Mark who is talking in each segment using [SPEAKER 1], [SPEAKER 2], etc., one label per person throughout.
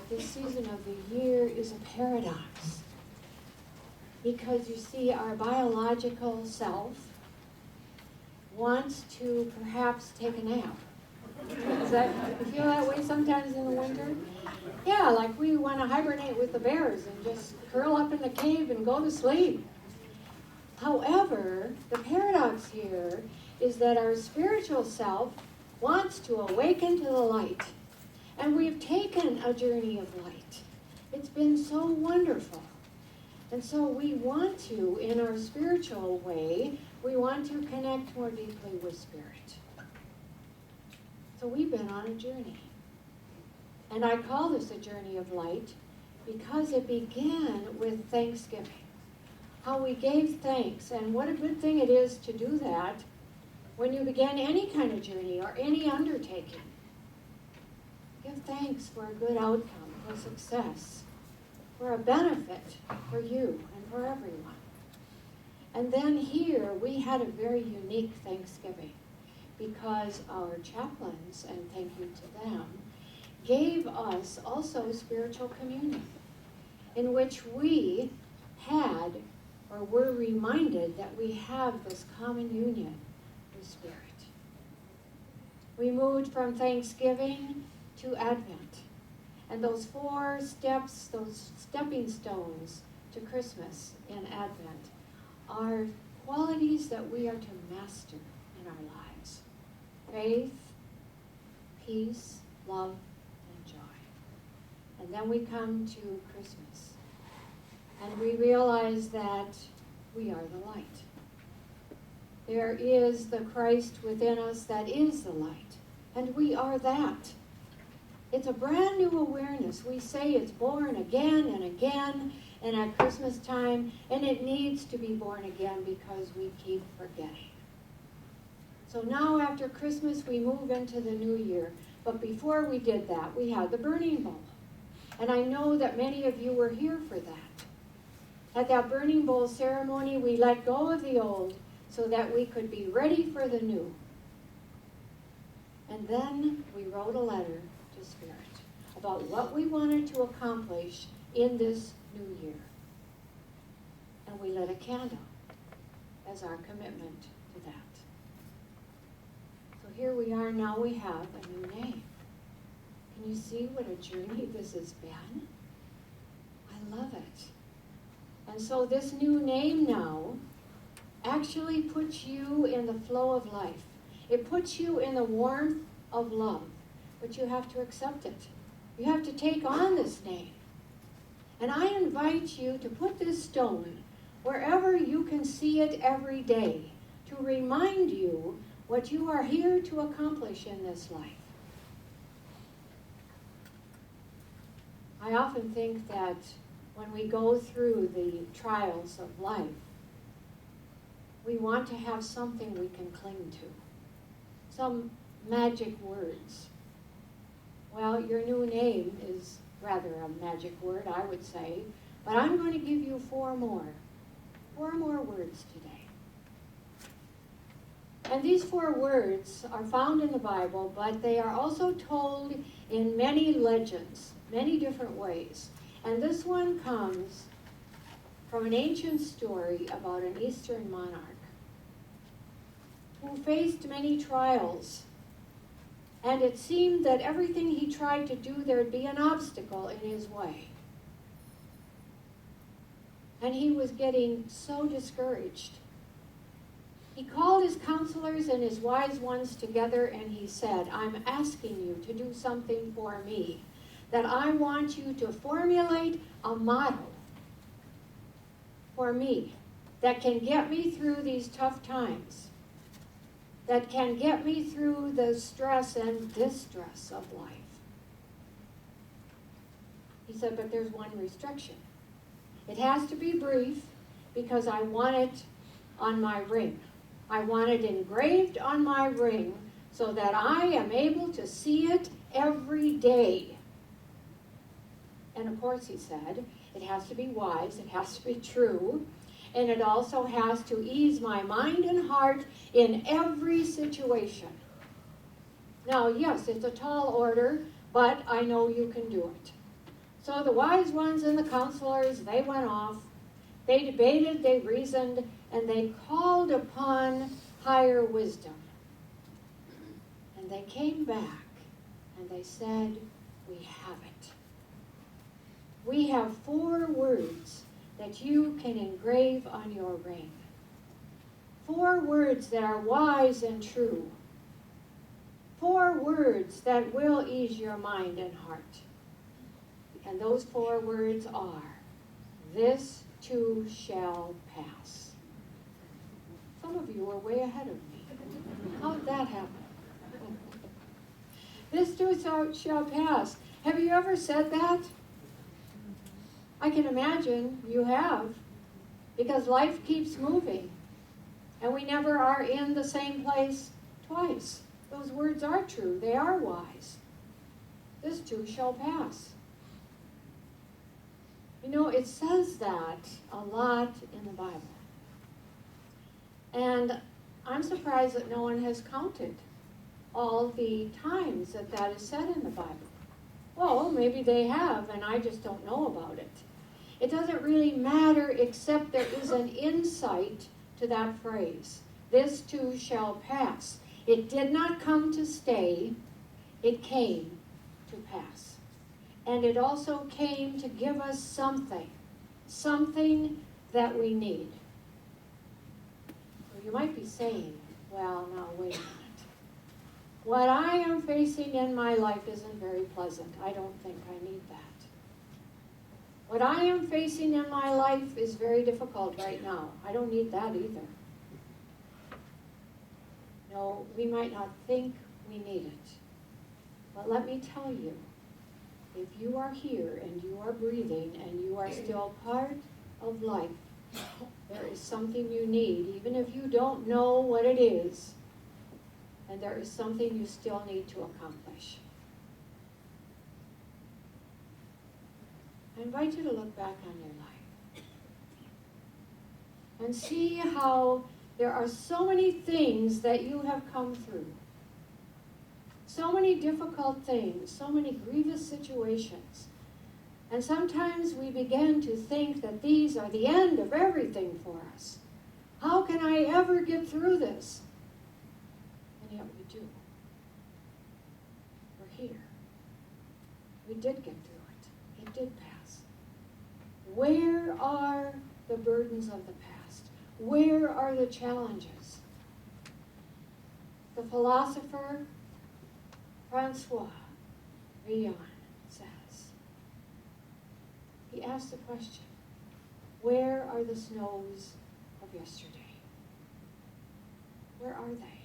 [SPEAKER 1] this season of the year is a paradox. Because you see, our biological self wants to perhaps take a nap. You feel that way sometimes in the winter? Yeah, like we want to hibernate with the bears and just curl up in the cave and go to sleep. However, the paradox here is that our spiritual self wants to awaken to the light. And we've taken a journey of light. It's been so wonderful. And so we want to, in our spiritual way, we want to connect more deeply with Spirit. So we've been on a journey. And I call this a journey of light because it began with Thanksgiving. How we gave thanks, and what a good thing it is to do that when you begin any kind of journey or any undertaking. Give thanks for a good outcome, for success, for a benefit for you and for everyone. And then here we had a very unique Thanksgiving because our chaplains, and thank you to them, gave us also spiritual communion in which we had or were reminded that we have this common union with Spirit. We moved from Thanksgiving to Advent. And those 4 steps, those stepping stones to Christmas in Advent are qualities that we are to master in our lives. Faith, peace, love, and joy. And then we come to Christmas. And we realize that we are the light. There is the Christ within us that is the light. And we are that. It's a brand new awareness. We say it's born again and again, and at Christmas time, and it needs to be born again because we keep forgetting. So now after Christmas, we move into the new year. But before we did that, we had the burning bowl. And I know that many of you were here for that. At that burning bowl ceremony, we let go of the old so that we could be ready for the new. And then we wrote a letter to Spirit about what we wanted to accomplish in this new year. And we lit a candle as our commitment to that. So here we are now, we have a new name. Can you see what a journey this has been? I love it. And so this new name now actually puts you in the flow of life. It puts you in the warmth of love. But you have to accept it. You have to take on this name. And I invite you to put this stone wherever you can see it every day to remind you what you are here to accomplish in this life. I often think that when we go through the trials of life, we want to have something we can cling to, some magic words. Well, your new name is rather a magic word, I would say, but I'm going to give you 4 more words today. And these 4 words are found in the Bible, but they are also told in many legends, many different ways. And this one comes from an ancient story about an Eastern monarch who faced many trials. And it seemed that everything he tried to do, there'd be an obstacle in his way. And he was getting so discouraged. He called his counselors and his wise ones together and he said, I'm asking you to do something for me, that I want you to formulate a model for me that can get me through these tough times, that can get me through the stress and distress of life. He said, but there's one restriction. It has to be brief because I want it on my ring. I want it engraved on my ring so that I am able to see it every day. And of course, he said, it has to be wise, it has to be true, and it also has to ease my mind and heart in every situation. Now, yes, it's a tall order, but I know you can do it. So the wise ones and the counselors, they went off. They debated, they reasoned, and they called upon higher wisdom. And they came back and they said, we have it. We have 4 words that you can engrave on your ring. 4 words that are wise and true. 4 words that will ease your mind and heart. And those 4 words are, this too shall pass. Some of you are way ahead of me. How did that happen? This too shall pass. Have you ever said that? I can imagine you have, because life keeps moving, and we never are in the same place twice. Those words are true. They are wise. This too shall pass. You know, it says that a lot in the Bible. And I'm surprised that no one has counted all the times that that is said in the Bible. Well, maybe they have, and I just don't know about it. It doesn't really matter, except there is an insight to that phrase. This too shall pass. It did not come to stay. It came to pass. And it also came to give us something that we need. Well, you might be saying, well, now wait a minute. What I am facing in my life isn't very pleasant. I don't think I need that. What I am facing in my life is very difficult right now. I don't need that either. No, we might not think we need it. But let me tell you, if you are here and you are breathing and you are still part of life, there is something you need, even if you don't know what it is, and there is something you still need to accomplish. I invite you to look back on your life and see how there are so many things that you have come through. So many difficult things, so many grievous situations. And sometimes we begin to think that these are the end of everything for us. How can I ever get through this? And yet we do. We're here. We did get through it. It did pass. Where are the burdens of the past? Where are the challenges? The philosopher Francois Villon says, he asked the question, where are the snows of yesterday? Where are they?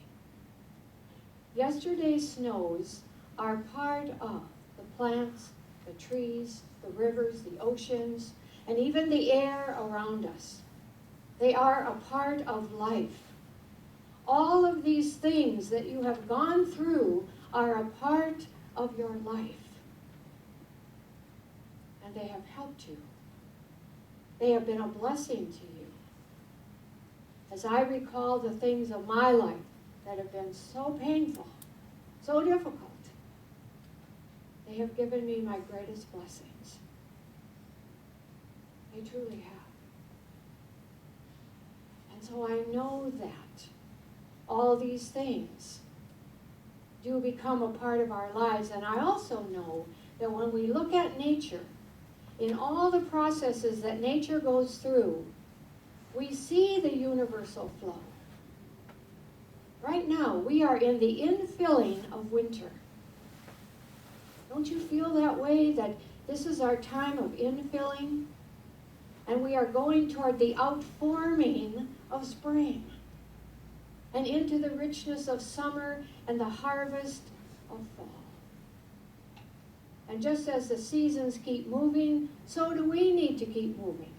[SPEAKER 1] Yesterday's snows are part of the plants, the trees, the rivers, the oceans, and even the air around us. They are a part of life. All of these things that you have gone through are a part of your life. And they have helped you. They have been a blessing to you. As I recall the things of my life that have been so painful, so difficult, they have given me my greatest blessings. They truly have. And so I know that all these things do become a part of our lives. And I also know that when we look at nature, in all the processes that nature goes through, we see the universal flow. Right now, we are in the infilling of winter. Don't you feel that way, that this is our time of infilling? And we are going toward the outforming of spring and into the richness of summer and the harvest of fall. And just as the seasons keep moving, so do we need to keep moving.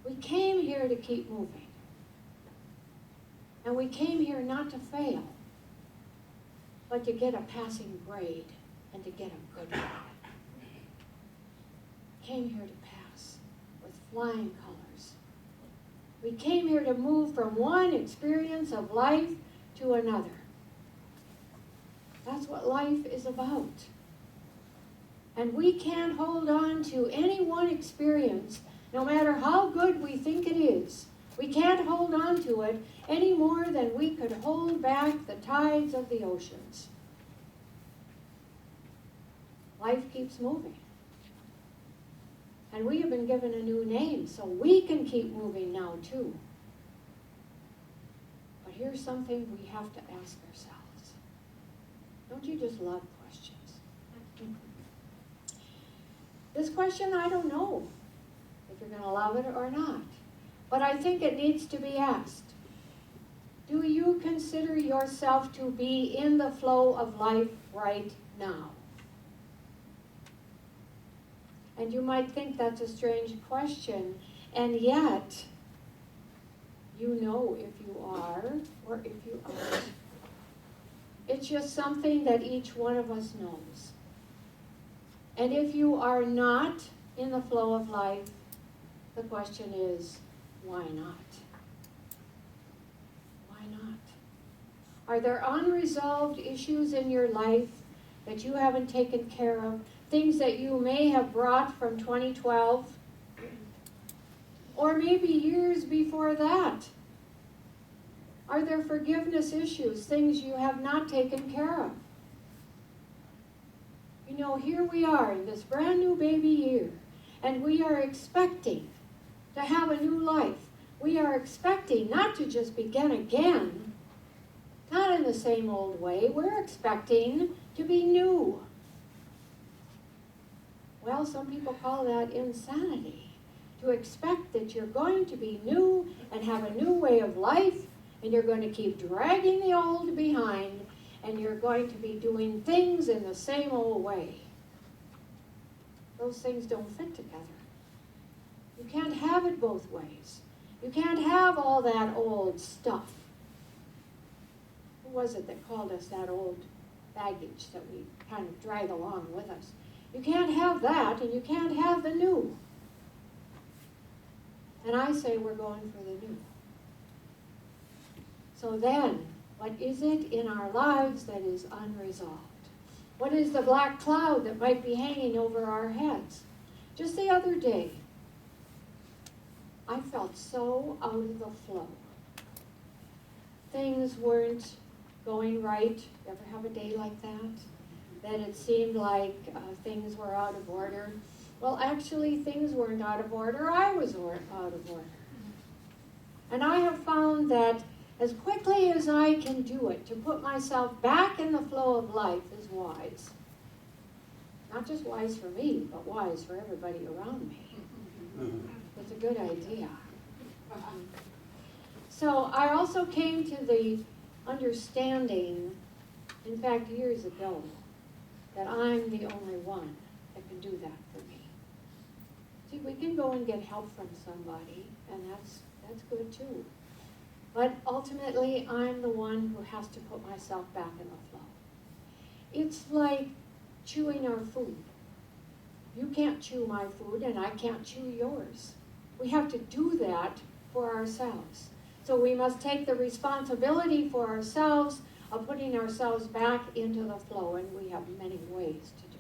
[SPEAKER 1] We came here to keep moving. And we came here not to fail, but to get a passing grade and to get a good one. Came here to pass with flying colors. We came here to move from one experience of life to another. That's what life is about. And we can't hold on to any one experience, no matter how good we think it is. We can't hold on to it any more than we could hold back the tides of the oceans. Life keeps moving. And we have been given a new name, so we can keep moving now too. But here's something we have to ask ourselves. Don't you just love questions? This question, I don't know if you're going to love it or not. But I think it needs to be asked. Do you consider yourself to be in the flow of life right now? And you might think that's a strange question, and yet, you know if you are or if you aren't. It's just something that each one of us knows. And if you are not in the flow of life, the question is, why not? Why not? Are there unresolved issues in your life that you haven't taken care of? Things that you may have brought from 2012? Or maybe years before that? Are there forgiveness issues, things you have not taken care of? You know, here we are in this brand new baby year, and we are expecting to have a new life. We are expecting not to just begin again, not in the same old way. We're expecting to be new. Well, some people call that insanity, to expect that you're going to be new and have a new way of life, and you're going to keep dragging the old behind, and you're going to be doing things in the same old way. Those things don't fit together. You can't have it both ways. You can't have all that old stuff. Who was it that called us that old baggage that we kind of drag along with us? You can't have that, and you can't have the new. And I say we're going for the new. So then, what is it in our lives that is unresolved? What is the black cloud that might be hanging over our heads? Just the other day, I felt so out of the flow. Things weren't going right. You ever have a day like that? That it seemed like things were out of order. Well, actually, things weren't out of order. I was out of order. And I have found that as quickly as I can do it, to put myself back in the flow of life is wise. Not just wise for me, but wise for everybody around me. It's a good idea. So I also came to the understanding, in fact, years ago, that I'm the only one that can do that for me. See, we can go and get help from somebody, and that's good too. But ultimately, I'm the one who has to put myself back in the flow. It's like chewing our food. You can't chew my food, and I can't chew yours. We have to do that for ourselves. So we must take the responsibility for ourselves of putting ourselves back into the flow, and we have many ways to do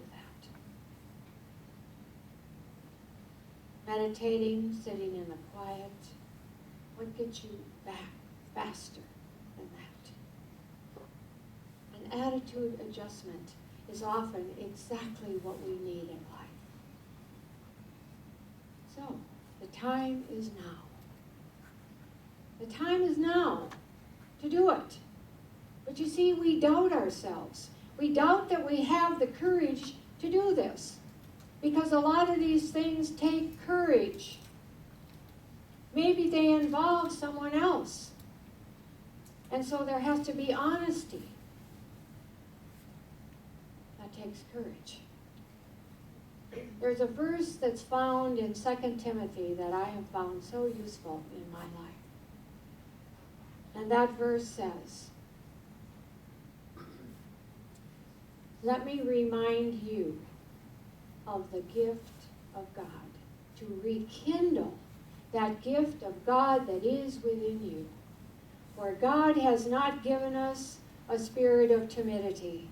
[SPEAKER 1] that. Meditating, sitting in the quiet, what gets you back faster than that? An attitude adjustment is often exactly what we need in life. So, the time is now. The time is now to do it. But you see, we doubt ourselves. We doubt that we have the courage to do this. Because a lot of these things take courage. Maybe they involve someone else. And so there has to be honesty. That takes courage. There's a verse that's found in 2 Timothy that I have found so useful in my life. And that verse says, "Let me remind you of the gift of God, to rekindle that gift of God that is within you. For God has not given us a spirit of timidity,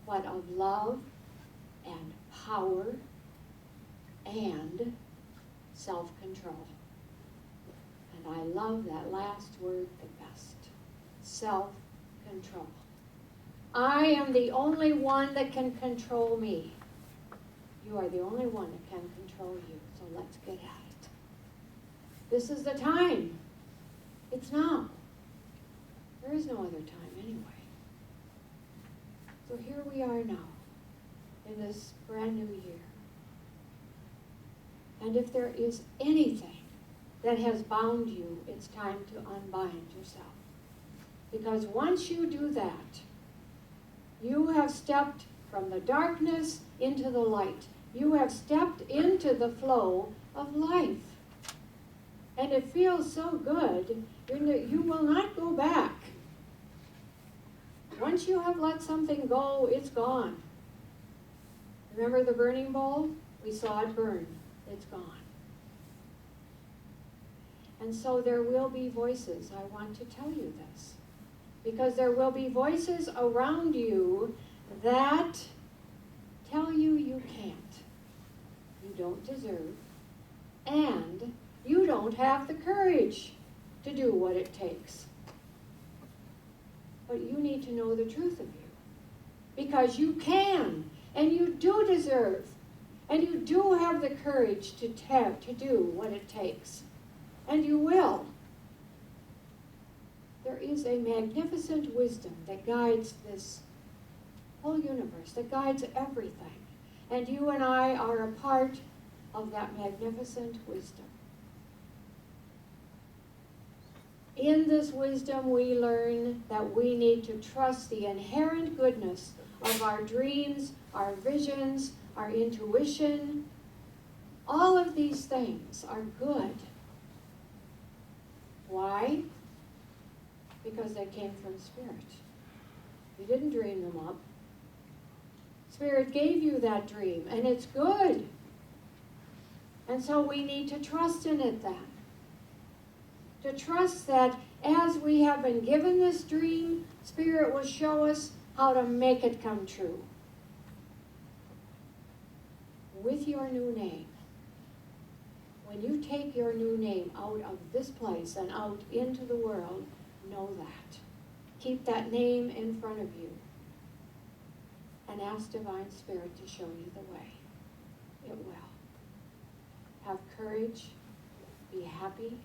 [SPEAKER 1] but of love and power and self-control. And I love that last word the best. Self-control. I am the only one that can control me. You are the only one that can control you. So let's get at it. This is the time. It's now. There is no other time anyway. So here we are now in this brand new year. And if there is anything that has bound you, it's time to unbind yourself. Because once you do that, you have stepped from the darkness into the light. You have stepped into the flow of life. And it feels so good, you will not go back. Once you have let something go, it's gone. Remember the burning bowl? We saw it burn. It's gone. And so there will be voices. I want to tell you this. Because there will be voices around you that tell you you can't. You don't deserve. And you don't have the courage to do what it takes. But you need to know the truth of you. Because you can, and you do deserve, and you do have the courage to do what it takes. And you will. There is a magnificent wisdom that guides this whole universe, that guides everything. And you and I are a part of that magnificent wisdom. In this wisdom, we learn that we need to trust the inherent goodness of our dreams, our visions, our intuition. All of these things are good. Why? Because they came from Spirit. You didn't dream them up. Spirit gave you that dream, and it's good. And so we need to trust in it then. To trust that as we have been given this dream, Spirit will show us how to make it come true. With your new name. When you take your new name out of this place and out into the world, know that. Keep that name in front of you. And ask Divine Spirit to show you the way. It will. Have courage. Be happy.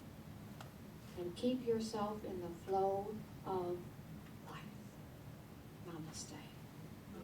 [SPEAKER 1] And keep yourself in the flow of life. Namaste.